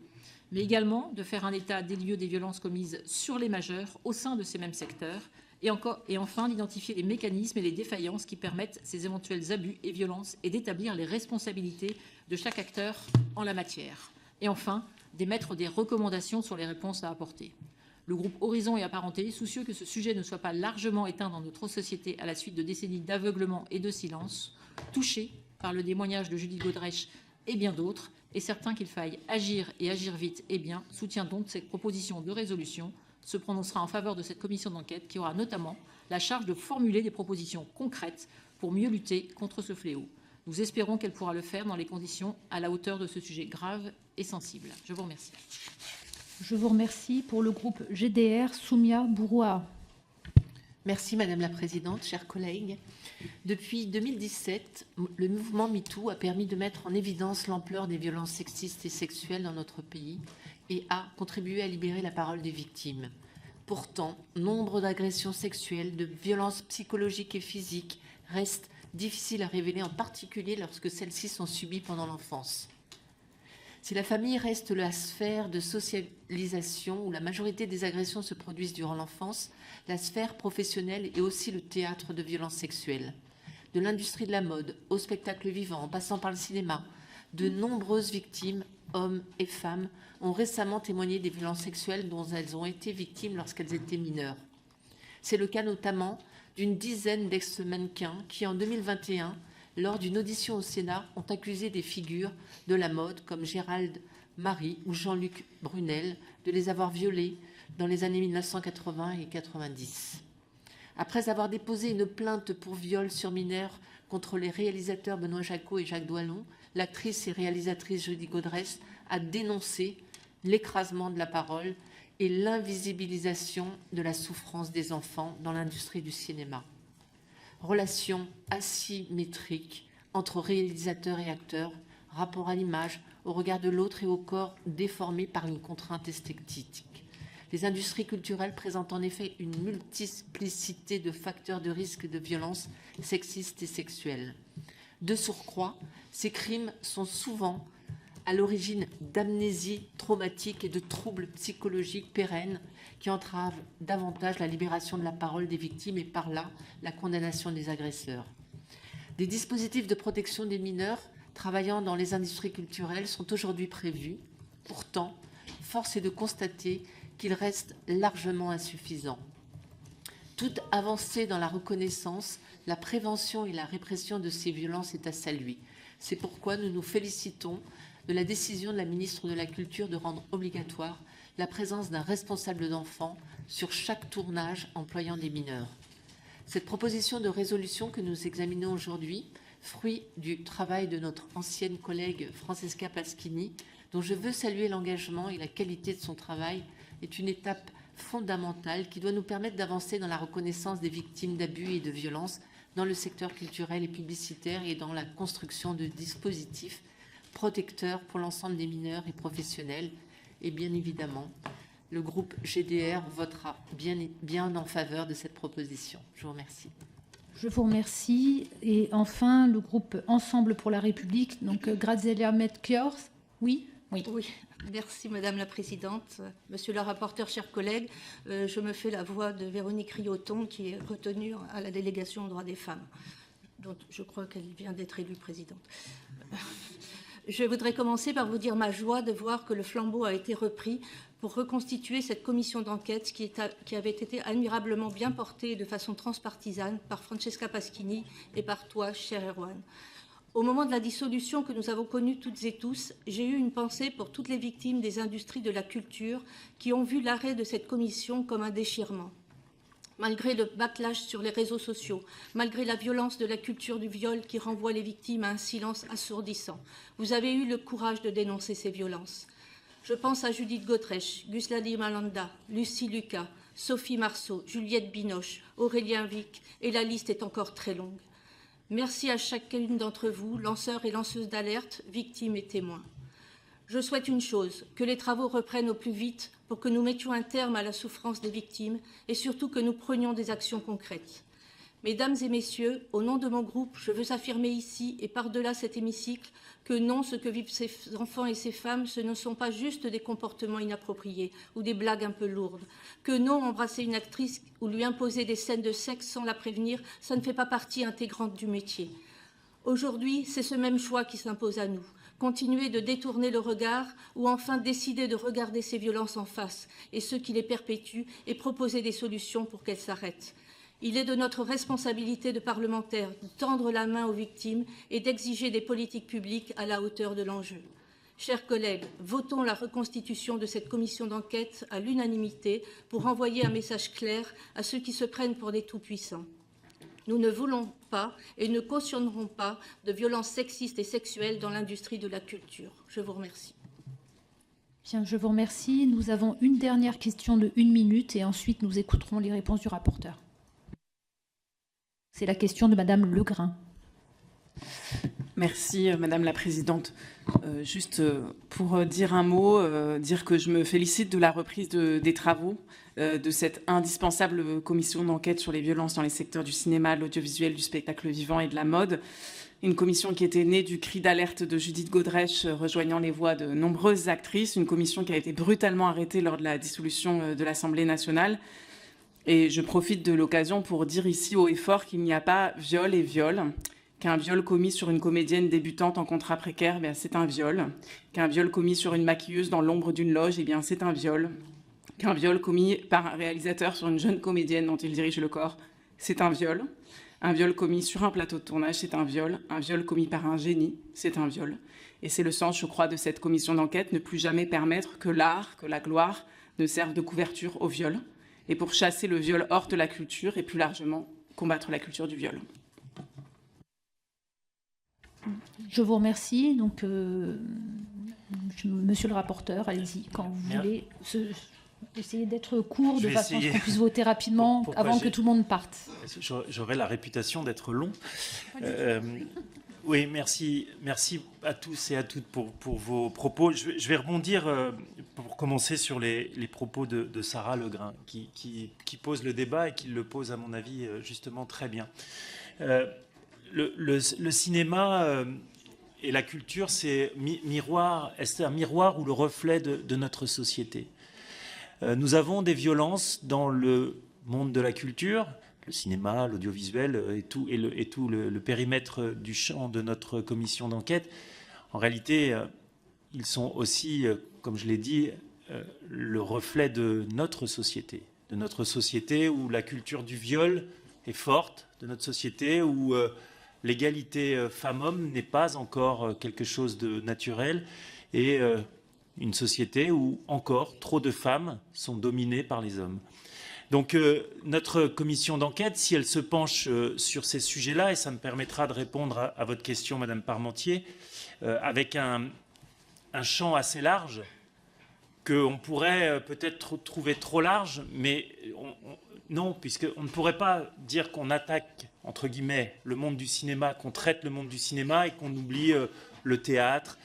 mais également de faire un état des lieux des violences commises sur les majeurs au sein de ces mêmes secteurs, et enfin d'identifier les mécanismes et les défaillances qui permettent ces éventuels abus et violences et d'établir les responsabilités de chaque acteur en la matière. Et enfin, d'émettre des recommandations sur les réponses à apporter. Le groupe Horizon est apparenté, soucieux que ce sujet ne soit pas largement éteint dans notre société à la suite de décennies d'aveuglement et de silence, touché par le témoignage de Judith Godrèche et bien d'autres, et certain qu'il faille agir et agir vite et bien, soutient donc cette proposition de résolution, se prononcera en faveur de cette commission d'enquête qui aura notamment la charge de formuler des propositions concrètes pour mieux lutter contre ce fléau. Nous espérons qu'elle pourra le faire dans les conditions à la hauteur de ce sujet grave et sensible. Je vous remercie. Je vous remercie. Pour le groupe GDR, Soumia Bouroua. Merci Madame la Présidente, chers collègues. Depuis 2017, le mouvement MeToo a permis de mettre en évidence l'ampleur des violences sexistes et sexuelles dans notre pays et a contribué à libérer la parole des victimes. Pourtant, nombre d'agressions sexuelles, de violences psychologiques et physiques restent difficiles à révéler, en particulier lorsque celles-ci sont subies pendant l'enfance. Si la famille reste la sphère de socialisation où la majorité des agressions se produisent durant l'enfance, la sphère professionnelle est aussi le théâtre de violences sexuelles. De l'industrie de la mode au spectacle vivant, en passant par le cinéma, de nombreuses victimes, hommes et femmes, ont récemment témoigné des violences sexuelles dont elles ont été victimes lorsqu'elles étaient mineures. C'est le cas notamment d'une dizaine d'ex-mannequins qui, en 2021, lors d'une audition au Sénat, ont accusé des figures de la mode comme Gérald Marie ou Jean-Luc Brunel de les avoir violées dans les années 1980 et 90. Après avoir déposé une plainte pour viol sur mineur contre les réalisateurs Benoît Jacquot et Jacques Doillon, l'actrice et réalisatrice Judy Godrèche a dénoncé l'écrasement de la parole et l'invisibilisation de la souffrance des enfants dans l'industrie du cinéma. Relations asymétriques entre réalisateurs et acteurs, rapport à l'image, au regard de l'autre et au corps déformé par une contrainte esthétique. Les industries culturelles présentent en effet une multiplicité de facteurs de risque de violence sexistes et sexuelles. De surcroît, ces crimes sont souvent à l'origine d'amnésie traumatique et de troubles psychologiques pérennes qui entravent davantage la libération de la parole des victimes et par là la condamnation des agresseurs. Des dispositifs de protection des mineurs travaillant dans les industries culturelles sont aujourd'hui prévus. Pourtant, force est de constater qu'ils restent largement insuffisants. Toute avancée dans la reconnaissance, la prévention et la répression de ces violences est à saluer. C'est pourquoi nous nous félicitons de la décision de la ministre de la Culture de rendre obligatoire la présence d'un responsable d'enfant sur chaque tournage employant des mineurs. Cette proposition de résolution que nous examinons aujourd'hui, fruit du travail de notre ancienne collègue Francesca Pasquini, dont je veux saluer l'engagement et la qualité de son travail, est une étape fondamentale qui doit nous permettre d'avancer dans la reconnaissance des victimes d'abus et de violences dans le secteur culturel et publicitaire et dans la construction de dispositifs protecteurs pour l'ensemble des mineurs et professionnels. Et bien évidemment, le groupe GDR votera bien en faveur de cette proposition. Je vous remercie. Je vous remercie. Et enfin, le groupe Ensemble pour la République, donc Graziella Metkior. Oui. Merci Madame la Présidente. Monsieur le rapporteur, chers collègues, je me fais la voix de Véronique Rioton qui est retenue à la délégation aux droits des femmes, dont je crois qu'elle vient d'être élue présidente. Je voudrais commencer par vous dire ma joie de voir que le flambeau a été repris pour reconstituer cette commission d'enquête qui avait été admirablement bien portée de façon transpartisane par Francesca Pasquini et par toi, cher Erwan. Au moment de la dissolution que nous avons connue toutes et tous, j'ai eu une pensée pour toutes les victimes des industries de la culture qui ont vu l'arrêt de cette commission comme un déchirement. Malgré le backlash sur les réseaux sociaux, malgré la violence de la culture du viol qui renvoie les victimes à un silence assourdissant, vous avez eu le courage de dénoncer ces violences. Je pense à Judith Godrèche, Ghuslali Malanda, Lucie Lucas, Sophie Marceau, Juliette Binoche, Aurélien Vic, et la liste est encore très longue. Merci à chacune d'entre vous, lanceurs et lanceuses d'alerte, victimes et témoins. Je souhaite une chose, que les travaux reprennent au plus vite pour que nous mettions un terme à la souffrance des victimes et surtout que nous prenions des actions concrètes. Mesdames et messieurs, au nom de mon groupe, je veux affirmer ici et par-delà cet hémicycle que non, ce que vivent ces enfants et ces femmes, ce ne sont pas juste des comportements inappropriés ou des blagues un peu lourdes. Que non, embrasser une actrice ou lui imposer des scènes de sexe sans la prévenir, ça ne fait pas partie intégrante du métier. Aujourd'hui, c'est ce même choix qui s'impose à nous. Continuer de détourner le regard ou enfin décider de regarder ces violences en face et ceux qui les perpétuent et proposer des solutions pour qu'elles s'arrêtent. Il est de notre responsabilité de parlementaires de tendre la main aux victimes et d'exiger des politiques publiques à la hauteur de l'enjeu. Chers collègues, votons la reconstitution de cette commission d'enquête à l'unanimité pour envoyer un message clair à ceux qui se prennent pour des tout-puissants. Nous ne voulons pas et ne cautionnerons pas de violences sexistes et sexuelles dans l'industrie de la culture. Je vous remercie. Bien, je vous remercie. Nous avons une dernière question de 1 minute et ensuite nous écouterons les réponses du rapporteur. C'est la question de Madame Legrain. Merci Madame la Présidente. Juste pour dire un mot, dire que je me félicite de la reprise des travaux de cette indispensable commission d'enquête sur les violences dans les secteurs du cinéma, de l'audiovisuel, du spectacle vivant et de la mode. Une commission qui était née du cri d'alerte de Judith Godrèche, rejoignant les voix de nombreuses actrices. Une commission qui a été brutalement arrêtée lors de la dissolution de l'Assemblée nationale. Et je profite de l'occasion pour dire ici haut et fort qu'il n'y a pas viol et viol. Qu'un viol commis sur une comédienne débutante en contrat précaire, eh c'est un viol. Qu'un viol commis sur une maquilleuse dans l'ombre d'une loge, eh bien, c'est un viol. Qu'un viol commis par un réalisateur sur une jeune comédienne dont il dirige le corps, c'est un viol. Un viol commis sur un plateau de tournage, c'est un viol. Un viol commis par un génie, c'est un viol. Et c'est le sens, je crois, de cette commission d'enquête, ne plus jamais permettre que l'art, que la gloire ne servent de couverture au viol. Et pour chasser le viol hors de la culture et plus largement combattre la culture du viol. Je vous remercie. Donc, monsieur le rapporteur, allez-y, quand vous voulez. Essayez d'être court de façon à ce qu'on puisse voter rapidement avant que tout le monde parte. J'aurais la réputation d'être long. Oui, merci à tous et à toutes pour vos propos. Je vais rebondir, pour commencer, sur les propos de Sarah Legrain, qui pose le débat et qui le pose, à mon avis, justement très bien. Le cinéma et la culture, c'est un miroir ou le reflet de notre société. Nous avons des violences dans le monde de la culture, le cinéma, l'audiovisuel et tout le périmètre du champ de notre commission d'enquête. En réalité, ils sont aussi, comme je l'ai dit, le reflet de notre société où la culture du viol est forte, de notre société où l'égalité femmes-hommes n'est pas encore quelque chose de naturel, et une société où encore trop de femmes sont dominées par les hommes. Donc notre commission d'enquête, si elle se penche sur ces sujets-là, et ça me permettra de répondre à votre question, Madame Parmentier, avec un champ assez large, qu'on pourrait peut-être trouver trop large, mais non, puisqu'on ne pourrait pas dire qu'on attaque, entre guillemets, le monde du cinéma, qu'on traite le monde du cinéma et qu'on oublie le théâtre,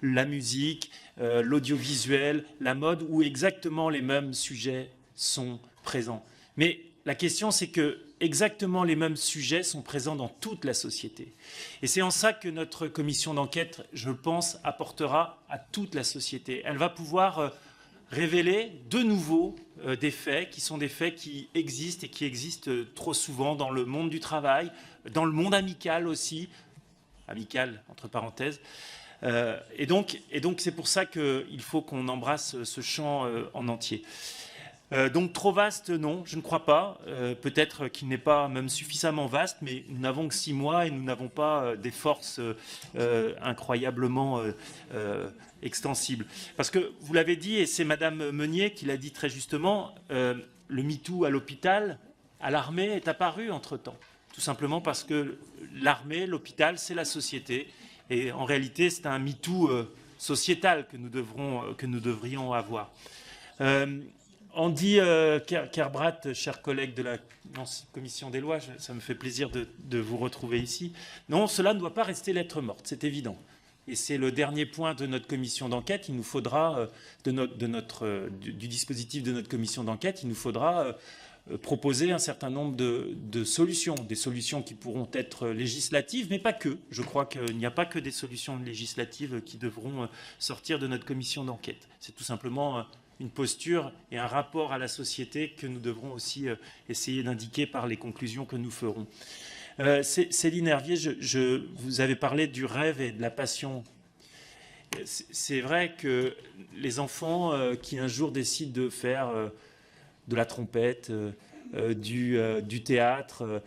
la musique, l'audiovisuel, la mode, où exactement les mêmes sujets sont présents. Mais la question, c'est que exactement les mêmes sujets sont présents dans toute la société. Et c'est en ça que notre commission d'enquête, je pense, apportera à toute la société. Elle va pouvoir révéler de nouveau des faits qui sont des faits qui existent et qui existent trop souvent dans le monde du travail, dans le monde amical aussi, amical entre parenthèses. Et donc c'est pour ça qu'il faut qu'on embrasse ce champ en entier. Donc trop vaste, non, je ne crois pas. Peut-être qu'il n'est pas même suffisamment vaste, mais nous n'avons que 6 mois et nous n'avons pas des forces incroyablement extensibles. Parce que vous l'avez dit, et c'est Madame Meunier qui l'a dit très justement, le MeToo à l'hôpital, à l'armée est apparu entre-temps. Tout simplement parce que l'armée, l'hôpital, c'est la société. Et en réalité, c'est un MeToo sociétal que nous devrions avoir. Andy Kerbrat, cher collègue de la commission des lois, ça me fait plaisir de vous retrouver ici. Non, cela ne doit pas rester lettre morte, c'est évident. Et c'est le dernier point de notre commission d'enquête. Il nous faudra, du dispositif de notre commission d'enquête, il nous faudra proposer un certain nombre de solutions, des solutions qui pourront être législatives, mais pas que. Je crois qu'il n'y a pas que des solutions législatives qui devront sortir de notre commission d'enquête. C'est tout simplement une posture et un rapport à la société que nous devrons aussi essayer d'indiquer par les conclusions que nous ferons. Céline Hervier, vous avez parlé du rêve et de la passion. C'est vrai que les enfants qui un jour décident de faire de la trompette, du théâtre,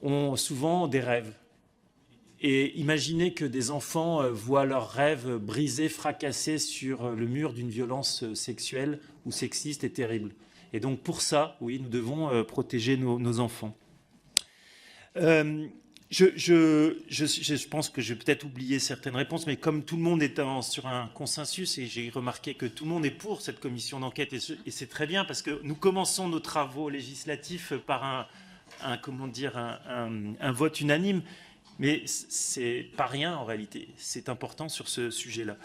ont souvent des rêves. Et imaginez que des enfants voient leurs rêves brisés, fracassés sur le mur d'une violence sexuelle ou sexiste est terrible. Et donc pour ça, oui, nous devons protéger nos enfants. Je pense que je vais peut-être oublier certaines réponses, mais comme tout le monde est sur un consensus, et j'ai remarqué que tout le monde est pour cette commission d'enquête, et c'est très bien parce que nous commençons nos travaux législatifs par un vote unanime. Mais c'est pas rien en réalité. C'est important sur ce sujet-là.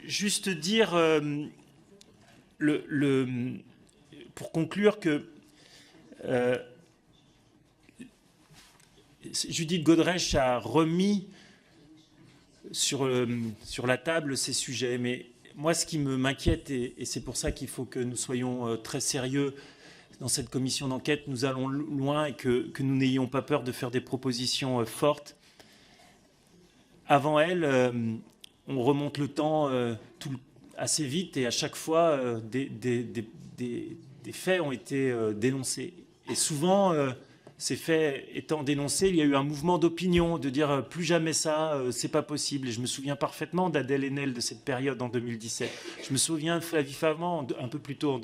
Juste dire, pour conclure, que Judith Godrèche a remis sur la table ces sujets. Mais moi, ce qui m'inquiète, et c'est pour ça qu'il faut que nous soyons très sérieux dans cette commission d'enquête, nous allons loin et que nous n'ayons pas peur de faire des propositions fortes. Avant elle, on remonte le temps assez vite et à chaque fois, des faits ont été dénoncés. Et souvent, ces faits étant dénoncés, il y a eu un mouvement d'opinion de dire plus jamais ça, c'est pas possible. Et je me souviens parfaitement d'Adèle Haenel de cette période en 2017. Je me souviens de Flavie Favant un peu plus tôt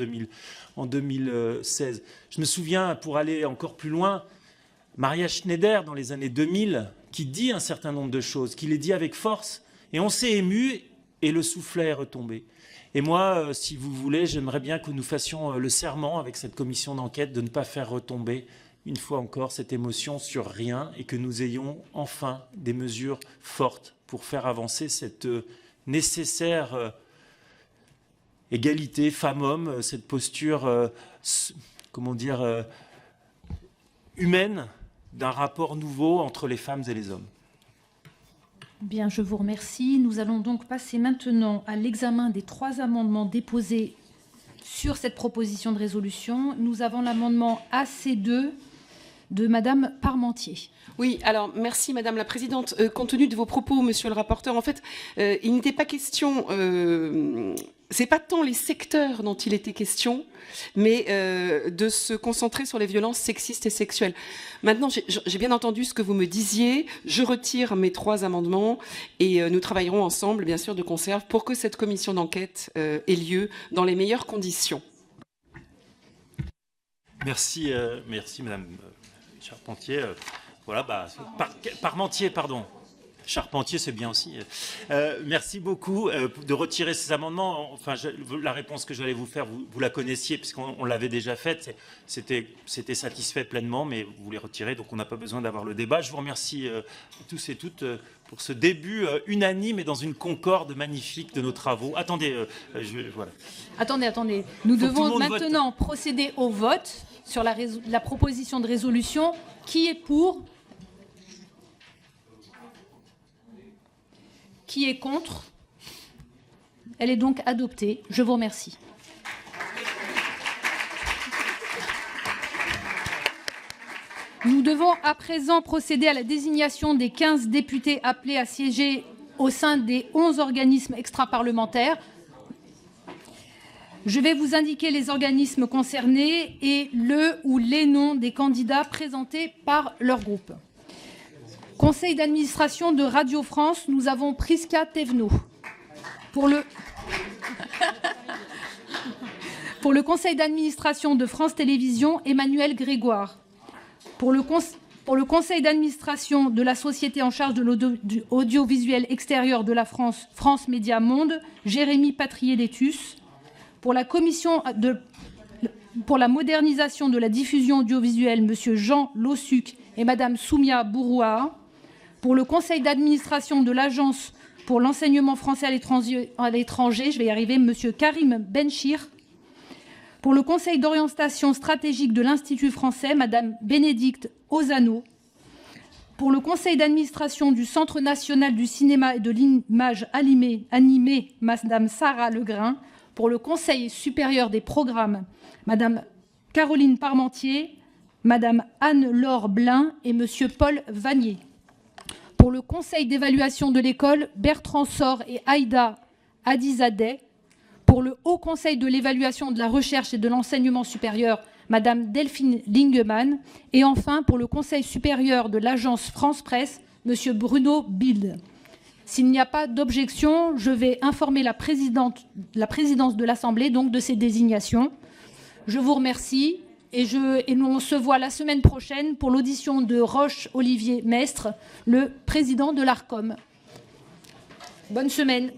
en 2016. Je me souviens, pour aller encore plus loin, Maria Schneider dans les années 2000 qui dit un certain nombre de choses, qui les dit avec force. Et on s'est ému et le soufflet est retombé. Et moi, si vous voulez, j'aimerais bien que nous fassions le serment avec cette commission d'enquête de ne pas faire retomber une fois encore cette émotion sur rien et que nous ayons enfin des mesures fortes pour faire avancer cette nécessaire égalité femmes-hommes, cette posture, comment dire, humaine d'un rapport nouveau entre les femmes et les hommes. Bien, je vous remercie. Nous allons donc passer maintenant à l'examen des 3 amendements déposés sur cette proposition de résolution. Nous avons l'amendement AC2 de Madame Parmentier. Oui, alors merci Madame la Présidente. Compte tenu de vos propos, Monsieur le rapporteur, en fait, il n'était pas question, c'est pas tant les secteurs dont il était question, mais de se concentrer sur les violences sexistes et sexuelles. Maintenant, j'ai bien entendu ce que vous me disiez, je retire mes 3 amendements et nous travaillerons ensemble, bien sûr, de concert, pour que cette commission d'enquête ait lieu dans les meilleures conditions. Merci, merci Madame Charpentier. Voilà, Parmentier, pardon. Charpentier, c'est bien aussi. Merci beaucoup de retirer ces amendements. Enfin, la réponse que j'allais vous faire, vous la connaissiez, puisqu'on l'avait déjà faite. C'était satisfait pleinement, mais vous les retirez, donc on n'a pas besoin d'avoir le débat. Je vous remercie tous et toutes pour ce début unanime et dans une concorde magnifique de nos travaux. Attendez, voilà. Attendez. Nous devons maintenant procéder au vote sur la proposition de résolution. Qui est pour ? Qui est contre ? Elle est donc adoptée. Je vous remercie. Nous devons à présent procéder à la désignation des 15 députés appelés à siéger au sein des 11 organismes extraparlementaires. Je vais vous indiquer les organismes concernés et le ou les noms des candidats présentés par leur groupe. Conseil d'administration de Radio France, nous avons Prisca Thévenot. Pour le conseil d'administration de France Télévisions, Emmanuel Grégoire. Pour le conseil d'administration de la société en charge de l'audiovisuel extérieur de la France, France Média Monde, Jérémy Patrier-Létus. Pour la commission pour la modernisation de la diffusion audiovisuelle, M. Jean Lossuc et Mme Soumia Bourouard. Pour le conseil d'administration de l'Agence pour l'enseignement français à l'étranger, je vais y arriver, M. Karim Benchir. Pour le conseil d'orientation stratégique de l'Institut français, Mme Bénédicte Ozano. Pour le conseil d'administration du Centre national du cinéma et de l'image animée, Mme Sarah Legrain. Pour le Conseil supérieur des programmes, Mme Caroline Parmentier, Mme Anne-Laure Blin et M. Paul Vanier. Pour le Conseil d'évaluation de l'école, Bertrand Sor et Aïda Adizadeh. Pour le Haut Conseil de l'évaluation de la recherche et de l'enseignement supérieur, Mme Delphine Lingemann. Et enfin, pour le Conseil supérieur de l'Agence France Presse, M. Bruno Bild. S'il n'y a pas d'objection, je vais informer la présidence de l'Assemblée donc de ces désignations. Je vous remercie et nous on se voit la semaine prochaine pour l'audition de Roch-Olivier Mestre, le président de l'ARCOM. Bonne semaine.